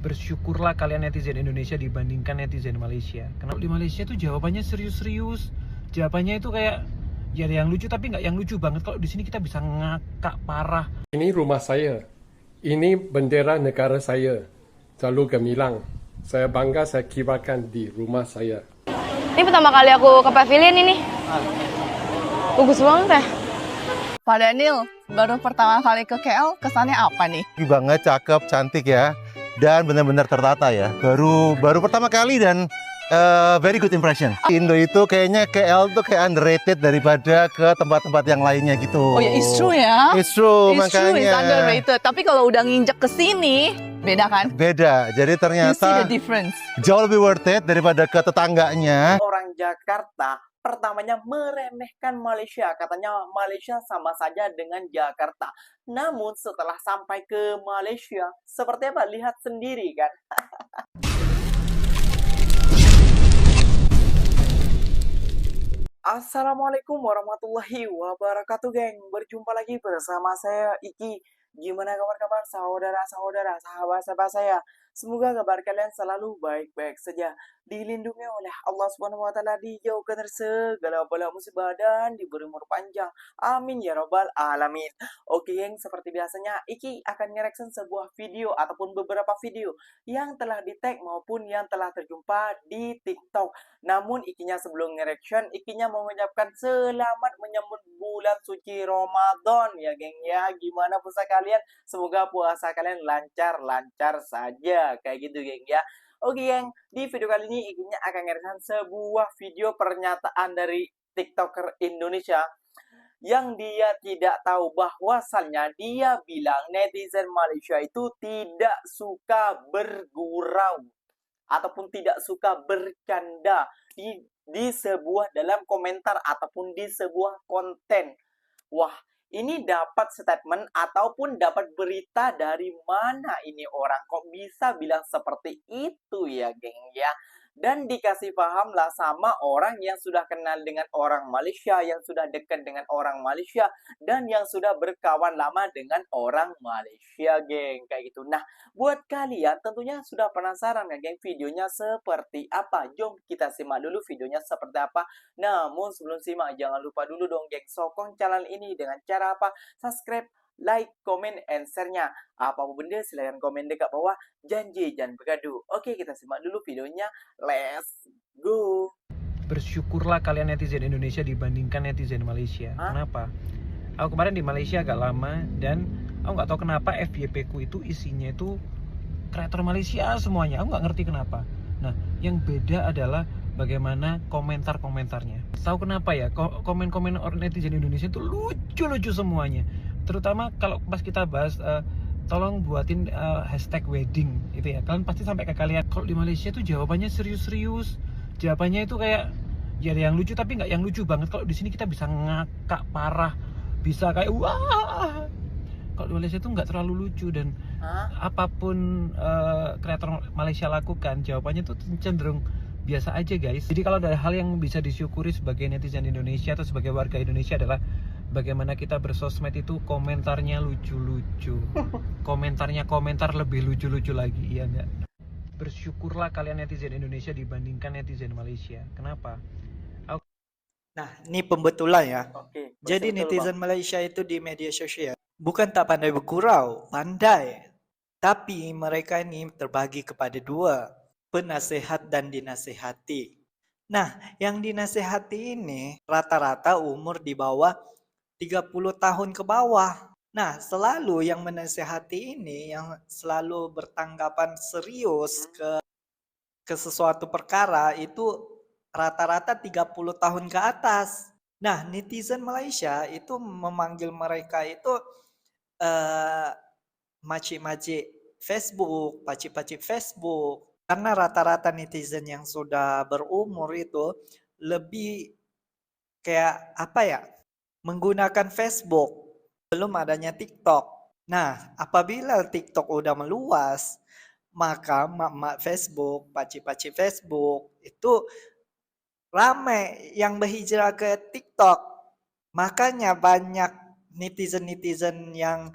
Bersyukurlah kalian netizen Indonesia dibandingkan netizen Malaysia. Karena di Malaysia tuh jawabannya serius-serius. Jawabannya itu kayak ya ada yang lucu tapi nggak yang lucu banget. Kalau di sini kita bisa ngakak parah. Ini rumah saya. Ini bendera negara saya. Jalur Gemilang. Saya bangga saya kibarkan di rumah saya. Ini pertama kali aku ke pavilion ini. Bagus banget ya. Pak Daniel, baru pertama kali ke KL, kesannya apa nih? Banget, cakep, cantik ya, dan benar-benar tertata ya. Baru pertama kali dan very good impression. Indo itu kayaknya KL tuh kayak underrated daripada ke tempat-tempat yang lainnya gitu. Oh ya, it's true ya. It's true, It's makanya. true, it's underrated. Tapi kalau udah nginjek ke sini, beda kan? Beda. Jadi You see the ternyata difference. jauh lebih worth it daripada ke tetangganya. Orang Jakarta pertamanya meremehkan Malaysia, katanya Malaysia sama saja dengan Jakarta. Namun setelah sampai ke Malaysia, seperti apa? Lihat sendiri kan. Assalamualaikum warahmatullahi wabarakatuh, geng. Berjumpa lagi bersama saya Iki. Gimana kabar-kabar saudara-saudara, sahabat-sahabat saya? Semoga kabar kalian selalu baik-baik saja, dilindungi oleh Allah Subhanahu wa taala, dijauhkan dari segala bala musibah dan diberi umur panjang. Amin ya rabbal alamin. Oke, geng, seperti biasanya Iki akan nge-reaction sebuah video ataupun beberapa video yang telah di-tag maupun yang telah terjumpa di TikTok. Namun Ikinya sebelum nge-reaction, Ikinya mengucapkan selamat menyambut bulan suci Ramadan ya, geng ya. Gimana puasa kalian? Semoga puasa kalian lancar-lancar saja. Kayak gitu, geng ya. Oke, geng, di video kali ini Ikinya akan nge-reaction sebuah video pernyataan dari TikToker Indonesia yang dia tidak tahu bahwasannya dia bilang netizen Malaysia itu tidak suka bergurau ataupun tidak suka bercanda di sebuah dalam komentar ataupun di sebuah konten. Wah, ini dapat statement ataupun dapat berita dari mana ini orang kok bisa bilang seperti itu ya, geng ya. Dan dikasih paham lah sama orang yang sudah kenal dengan orang Malaysia, yang sudah dekat dengan orang Malaysia, dan yang sudah berkawan lama dengan orang Malaysia, geng. Kayak gitu. Nah, buat kalian tentunya sudah penasaran kan, geng, videonya seperti apa? Jom kita simak dulu videonya seperti apa. Namun sebelum simak, jangan lupa dulu dong, geng, sokong channel ini dengan cara apa? Subscribe, like, comment, and share-nya. Apapun benda silahkan komen dekat bawah. Janji jangan bergaduh. Oke, kita simak dulu videonya. Let's go. Bersyukurlah kalian netizen Indonesia dibandingkan netizen Malaysia. Kenapa? Aku kemarin di Malaysia agak lama dan aku nggak tahu kenapa FYP ku itu isinya itu kreator Malaysia semuanya. Aku nggak ngerti kenapa. Nah, yang beda adalah bagaimana komentar-komentarnya. Tahu kenapa ya? Komen-komen orang netizen Indonesia itu lucu-lucu semuanya. Terutama kalau pas kita bahas tolong buatin hashtag wedding itu ya. Kalian pasti sampai ke kalian. Kalau di Malaysia tuh jawabannya serius-serius. Jawabannya itu kayak ya ada yang lucu tapi nggak yang lucu banget. Kalau di sini kita bisa ngakak parah, bisa kayak wah. Kalau di Malaysia tuh nggak terlalu lucu dan apapun kreator Malaysia lakukan, jawabannya tuh cenderung biasa aja, guys. Jadi kalau ada hal yang bisa disyukuri sebagai netizen Indonesia atau sebagai warga Indonesia adalah bagaimana kita bersosmed itu komentarnya lucu-lucu. Komentar lebih lucu-lucu lagi, iya nggak? Bersyukurlah kalian netizen Indonesia dibandingkan netizen Malaysia. Kenapa? Nah, ini pembetulan ya. Oke. Jadi betul, netizen Bang. Malaysia itu di media sosial bukan tak pandai bergurau, pandai. Tapi mereka ini terbagi kepada dua, penasehat dan dinasehati. Nah, yang dinasehati ini rata-rata umur di bawah 30 tahun ke bawah. Nah, selalu yang menasehati ini yang selalu bertanggapan serius ke sesuatu perkara itu rata-rata 30 tahun ke atas. Nah, netizen Malaysia itu memanggil mereka itu makcik-makcik Facebook, pacik-pacik Facebook. Karena rata-rata netizen yang sudah berumur itu lebih kayak apa ya? Menggunakan Facebook, belum adanya TikTok. Nah, apabila TikTok udah meluas, maka mak-mak Facebook, pacik-pacik Facebook itu ramai yang berhijrah ke TikTok. Makanya banyak netizen-netizen yang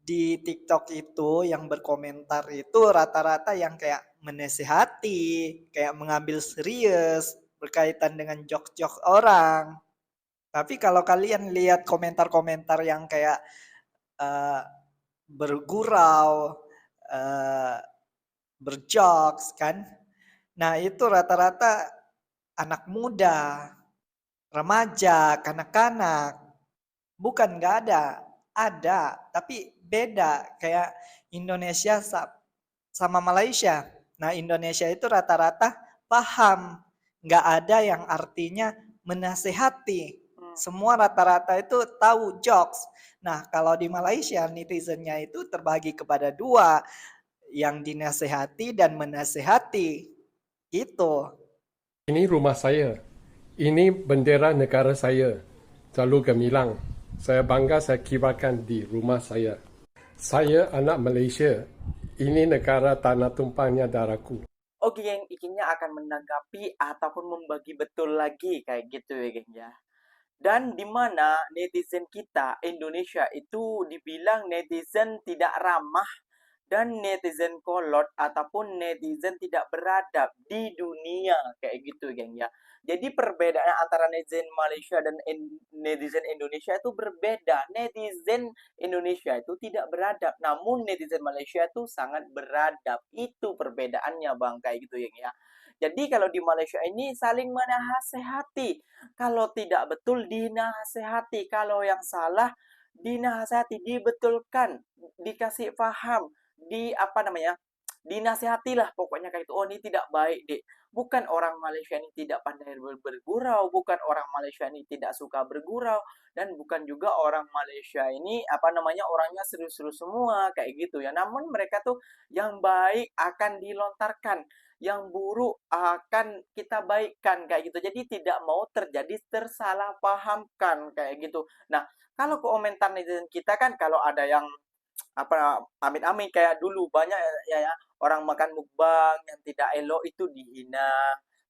di TikTok itu yang berkomentar itu rata-rata yang kayak menasehati, kayak mengambil serius berkaitan dengan jok-jok orang. Tapi kalau kalian lihat komentar-komentar yang kayak eh, bergurau, eh, berjokes kan, nah itu rata-rata anak muda, remaja, kanak-kanak. Bukan nggak ada, tapi beda kayak Indonesia sama Malaysia. Nah Indonesia itu rata-rata paham, nggak ada yang artinya menasehati. Semua rata-rata itu tahu jokes. Nah kalau di Malaysia netizennya itu terbagi kepada dua, yang dinasehati dan menasehati. Gitu. Ini rumah saya. Ini bendera negara saya. Jalur Gemilang. Saya bangga saya kibarkan di rumah saya. Saya anak Malaysia. Ini negara tanah tumpahnya darahku. Oke geng, ikinya akan menanggapi ataupun membagi betul lagi kayak gitu ya geng ya. Dan di mana netizen kita Indonesia itu dibilang netizen tidak ramah dan netizen kolot ataupun netizen tidak beradab di dunia kayak gitu geng ya. Jadi perbedaan antara netizen Malaysia dan netizen Indonesia itu berbeda. Netizen Indonesia itu tidak beradab, namun netizen Malaysia itu sangat beradab. Itu perbedaannya bang kayak gitu geng ya. Jadi kalau di Malaysia ini saling menasehati. Kalau tidak betul dinasehati. Kalau yang salah dinasehati, dibetulkan, dikasih paham, dinasehatilah pokoknya kayak itu. Oh ini tidak baik dek. Bukan orang Malaysia ini tidak pandai bergurau, bukan orang Malaysia ini tidak suka bergurau, dan bukan juga orang Malaysia ini orangnya serius-serius semua kayak gitu ya. Namun mereka tuh yang baik akan dilontarkan, yang buruk akan kita baikkan kayak gitu. Jadi tidak mau terjadi tersalahpahamkan kayak gitu. Nah, kalau komentar netizen kita kan kalau ada yang amit-amit kayak dulu banyak ya orang makan mukbang yang tidak elok itu dihina.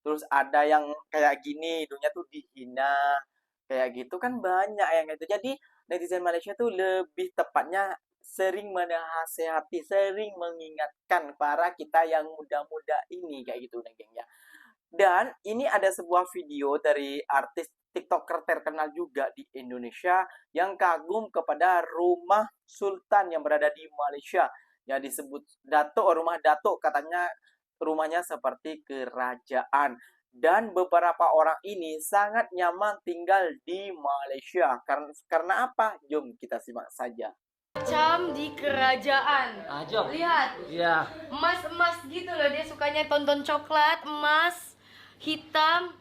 Terus ada yang kayak gini, hidungnya tuh dihina. Kayak gitu kan banyak yang itu. Jadi netizen Malaysia tuh lebih tepatnya sering menasehati, sering mengingatkan para kita yang muda-muda ini kayak gitu geng ya. Dan ini ada sebuah video dari artis TikToker terkenal juga di Indonesia yang kagum kepada rumah Sultan yang berada di Malaysia. Yang disebut rumah Datuk, katanya rumahnya seperti kerajaan. Dan beberapa orang ini sangat nyaman tinggal di Malaysia. Karena apa? Jom kita simak saja. Macam di kerajaan. Jom. Lihat. Iya. Emas-emas gitu loh, dia sukanya tonton coklat, emas, hitam.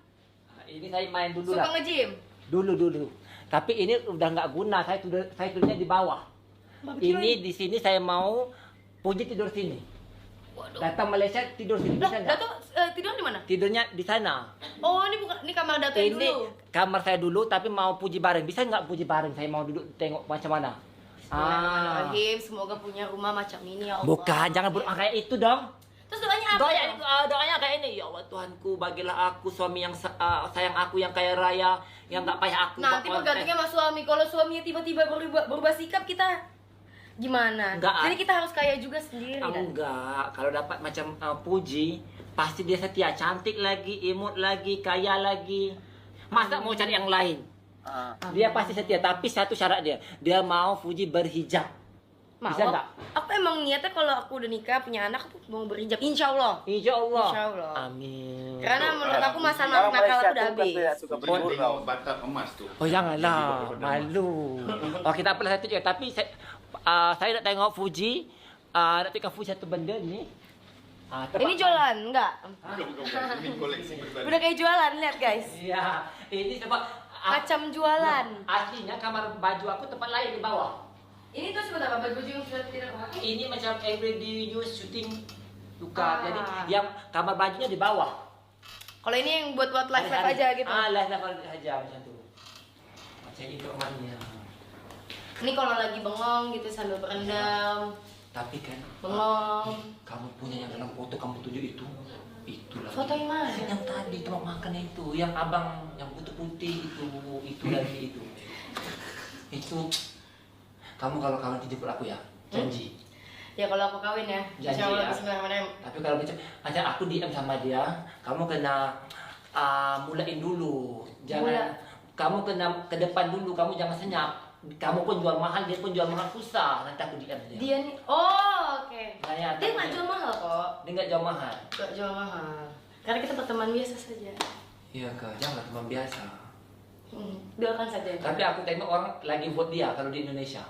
Ini saya main dulu Suka lah. nge-gym. Dulu. Tapi ini udah nggak guna. Saya tidurnya di bawah. Ini di sini saya mau Puji tidur sini. Waduh. Datang Malaysia tidur sini. Bisa nggak? Dato tidur di mana? Tidurnya di sana. Oh, ini kamar Dato yang Ini dulu. kamar saya dulu, tapi mau Puji bareng. Bisa nggak Puji bareng? Saya mau duduk tengok macam mana. Bismillahirrahmanirrahim. Semoga punya rumah macam ini ya Allah. Bukan, jangan berdoa kayak itu dong. Terus doanya apa? Doanya kayak ini. Ya Allah Tuhanku, bagilah aku suami yang sayang aku, yang kaya raya, yang nggak payah aku. Nanti bergantinya sama suami. Kalau suaminya tiba-tiba berubah sikap, kita gimana? Enggak. Jadi kita harus kaya juga sendiri. Enggak, kalau dapat macam Puji, pasti dia setia, cantik lagi, imut lagi, kaya lagi. Masa mau cari yang lain? Dia pasti setia, tapi satu syarat dia mau Puji berhijab. Bisa nggak? Aku emang niatnya kalau aku udah nikah punya anak aku mau berhijab, insya Allah. Insya Allah. Insya Allah. Amin. Karena menurut aku masa nakal aku udah habis. Batak emas tuh. Oh janganlah, malu. Oh kita perlu satu juga, tapi saya nak tengok Fuji, nak tengok Fuji satu benda ni. Ini jualan, enggak? Ini koleksi pribadi. Udah kayak jualan, lihat guys. Iya, ini sebab Macam jualan. aslinya kamar baju aku tempat lain di bawah. Ini tuh sebentar apa? Baju yang sudah tidak pakai? Ini macam everyday use syuting buka. Jadi yang kamar bajunya di bawah. Kalau ini yang buat live aja gitu. Live aja macam tu. Macam itu rumahnya. Ini kalau lagi bengong gitu sambil berendam. Tapi kan Bengong. kamu punya yang dalam foto kamu tunjuk itulah. Foto yang mana? Yang tadi tempat makan itu, yang abang yang putih-putih itu lagi itu. Itu kamu kalau kawan dijemput aku ya, Janji. Ya kalau aku kawin ya, Janji insya Allah ya. bismillahirrahmanirrahim. Tapi kalau macam aku DM sama dia, kamu kena mulain dulu. Jangan kamu kena ke depan dulu, kamu jangan senyap. Kamu pun jual mahal, dia pun jual mahal, susah. Nanti aku DM dia. Dia nih, oh oke. Nah, ya, Dia nggak jual mahal kok. Dia nggak jual mahal. Nggak jual mahal. Karena kita berteman biasa saja. Iya kak, jangan teman biasa. Doakan saja. Tapi aku tengok orang lagi vote dia kalau di Indonesia.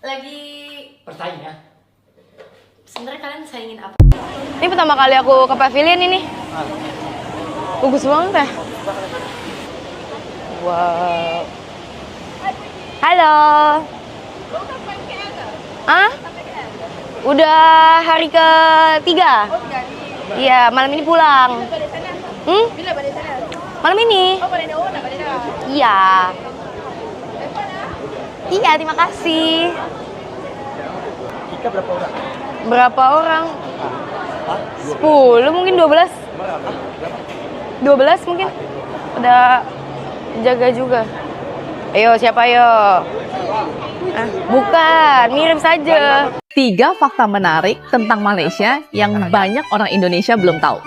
Lagi Persaing ya. sebenarnya kalian saingin apa? Ini pertama kali aku ke pavilion ini. Bagus banget ya. Wow. Halo. Ah? Udah hari ketiga. Iya, malam ini pulang. Bila balik sana? Malam ini. Oh, balik nak balik dah. Iya. Iya, terima kasih. Kita berapa orang? Berapa orang? 10 mungkin 12. 12 mungkin. Udah jaga juga. Ayo, siapa ayo? Bukan, mirip saja. 3 fakta menarik tentang Malaysia yang banyak orang Indonesia belum tahu.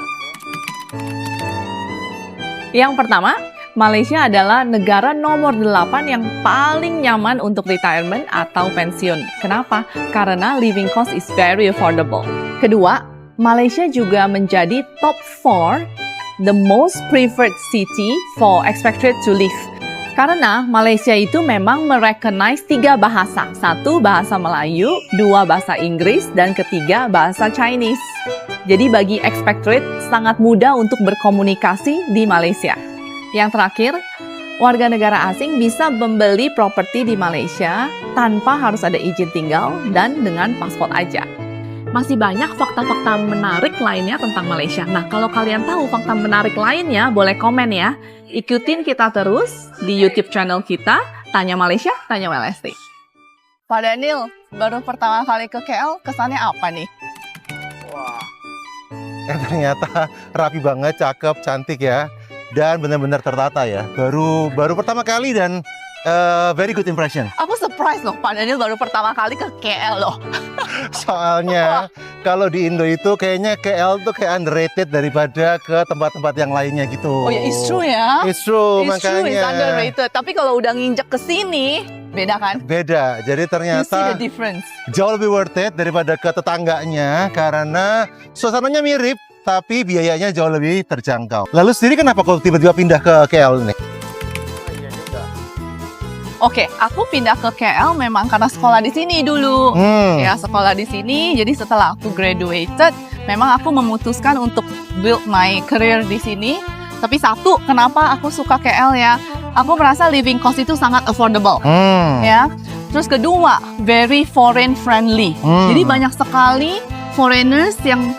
Yang pertama, Malaysia adalah negara nomor 8 yang paling nyaman untuk retirement atau pensiun. Kenapa? Karena living cost is very affordable. Kedua, Malaysia juga menjadi top 4 the most preferred city for expatriate to live. Karena Malaysia itu memang merecognize 3 bahasa. 1 bahasa Melayu, 2 bahasa Inggris, dan ketiga bahasa Chinese. Jadi bagi expatriate sangat mudah untuk berkomunikasi di Malaysia. Yang terakhir, warga negara asing bisa membeli properti di Malaysia tanpa harus ada izin tinggal dan dengan paspor aja. Masih banyak fakta-fakta menarik lainnya tentang Malaysia. Nah, kalau kalian tahu fakta menarik lainnya, boleh komen ya. Ikutin kita terus di YouTube channel kita, Tanya Malaysia, Tanya WLST. Pak Daniel, baru pertama kali ke KL, kesannya apa nih? Wah, Ternyata rapi banget, cakep, cantik ya. Dan benar-benar tertata ya. Baru pertama kali dan very good impression. Aku surprise loh, Pak Daniel baru pertama kali ke KL loh. Soalnya kalau di Indo itu kayaknya KL tuh kayak underrated daripada ke tempat-tempat yang lainnya gitu. Oh ya, it's true ya. It's true, It's true, it's makanya. underrated. Tapi kalau udah nginjek ke sini, beda kan? Beda. Jadi You see ternyata the difference. jauh lebih worth it daripada ke tetangganya karena suasananya mirip tapi biayanya jauh lebih terjangkau. Lalu sendiri kenapa kok tiba-tiba pindah ke KL nih? iya juga. Oke, aku pindah ke KL memang karena sekolah di sini dulu. Ya, sekolah di sini. Jadi setelah aku graduated, memang aku memutuskan untuk build my career di sini. Tapi satu, kenapa aku suka KL ya? Aku merasa living cost itu sangat affordable. Ya. Terus kedua, very foreign friendly. Jadi banyak sekali foreigners yang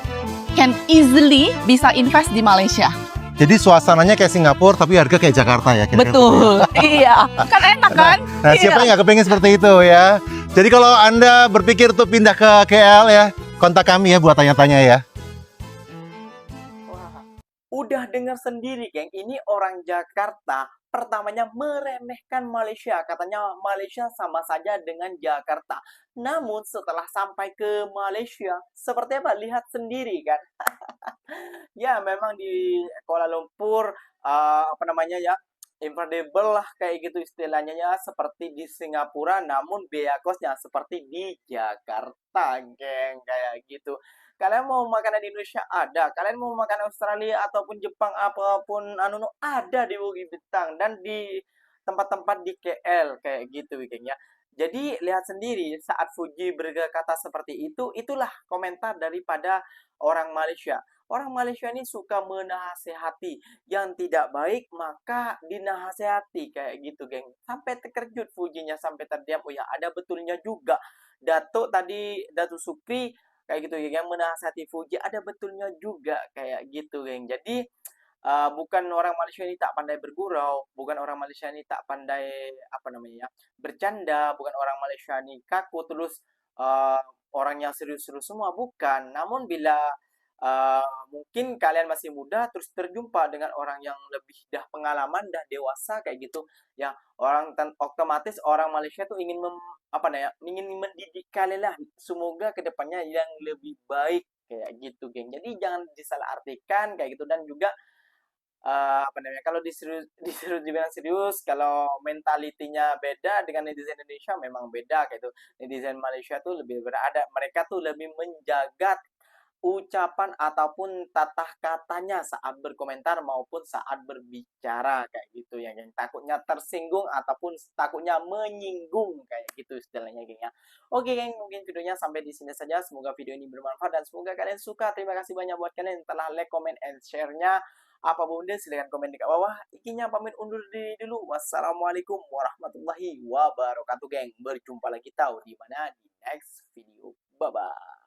can easily bisa invest di Malaysia. Jadi suasananya kayak Singapura tapi harga kayak Jakarta ya. kira-kira. Betul, iya. Kan enak kan? Nah, siapa yang nggak kepengen seperti itu ya? Jadi kalau Anda berpikir tuh pindah ke KL ya, kontak kami ya buat tanya-tanya ya. Wah, udah dengar sendiri, geng. Ini orang Jakarta pertamanya meremehkan Malaysia. Katanya Malaysia sama saja dengan Jakarta. Namun setelah sampai ke Malaysia, seperti apa? Lihat sendiri kan. Ya, memang di Kuala Lumpur, apa namanya ya, affordable lah kayak gitu istilahnya ya, seperti di Singapura, namun biaya kosnya seperti di Jakarta, geng, kayak gitu. Kalian mau makanan Indonesia ada, kalian mau makan Australia ataupun Jepang apapun anu ada di Bukit Bintang dan di tempat-tempat di KL kayak gitu, geng ya. Jadi lihat sendiri saat Fuji berkata seperti itu, itulah komentar daripada orang Malaysia. Orang Malaysia ini suka menasehati, yang tidak baik maka dinasehati kayak gitu, geng. Sampai terkejut Fujinya, sampai terdiam. Oh ya, ada betulnya juga. Datuk Supri kayak gitu, geng, yang menasehati Fuji ada betulnya juga kayak gitu, geng. Jadi bukan orang Malaysia ini tak pandai bergurau, bukan orang Malaysia ini tak pandai apa namanya ya, bercanda, bukan orang Malaysia ini kaku terus orang yang serius-serius semua, bukan. Namun bila Mungkin kalian masih muda terus terjumpa dengan orang yang lebih dah pengalaman, dah dewasa kayak gitu ya, otomatis orang Malaysia tuh ingin ingin mendidik kalian lah, semoga kedepannya yang lebih baik kayak gitu geng. Jadi jangan disalahartikan kayak gitu. Dan juga kalau disuruh dibilang serius, kalau mentalitinya beda dengan netizen Indonesia memang beda kayak gitu. Netizen Malaysia tuh lebih berada, mereka tuh lebih menjaga ucapan ataupun tata katanya saat berkomentar maupun saat berbicara kayak gitu ya, yang takutnya tersinggung ataupun takutnya menyinggung kayak gitu istilahnya geng ya. Oke geng, mungkin videonya sampai di sini saja. Semoga video ini bermanfaat dan semoga kalian suka. Terima kasih banyak buat kalian yang telah like, comment, and share-nya. Apa bunda silahkan komen di bawah. Ikinya pamit undur diri dulu. Wassalamualaikum warahmatullahi wabarakatuh geng. Berjumpa lagi tahu di mana di next video. Bye bye.